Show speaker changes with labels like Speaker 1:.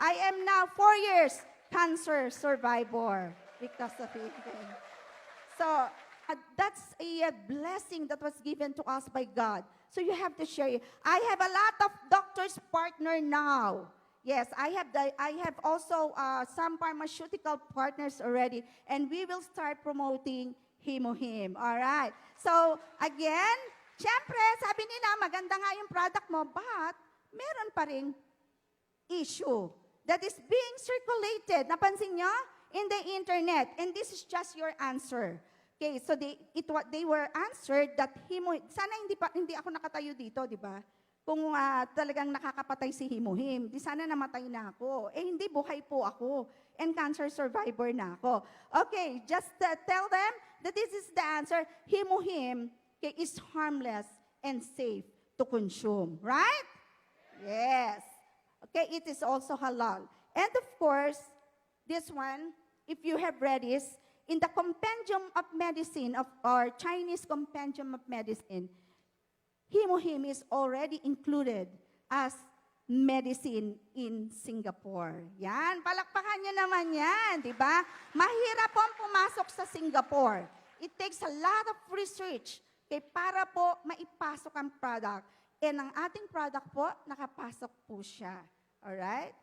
Speaker 1: I am now 4 years cancer survivor because of it. So that's a blessing that was given to us by God. So you have to share it. I have a lot of doctors partner now. Yes, I have also some pharmaceutical partners already, and we will start promoting Himuhim. All right. So again, syempre, sabi nila maganda nga yung product mo, but meron pa ring issue that is being circulated. Napansin nyo? In the internet. And this is just your answer. Okay, so they were answered that sana hindi ako nakatayo dito, di ba? Kung talagang nakakapatay si Himuhim, di sana namatay na ako. Eh hindi, buhay po ako. And cancer survivor na ako. Okay, just tell them that this is the answer. Himuhim is harmless and safe to consume. Right? Yes. Okay, it is also halal. And of course, this one, if you have read this, in the Compendium of Medicine of our Chinese Compendium of Medicine, Himuhim is already included as medicine in Singapore. Yan, palakpakan nyo naman yan, di ba? Mahirap pong pumasok sa Singapore. It takes a lot of research para po maipasok ang product. And ang ating product po, nakapasok po siya. Alright?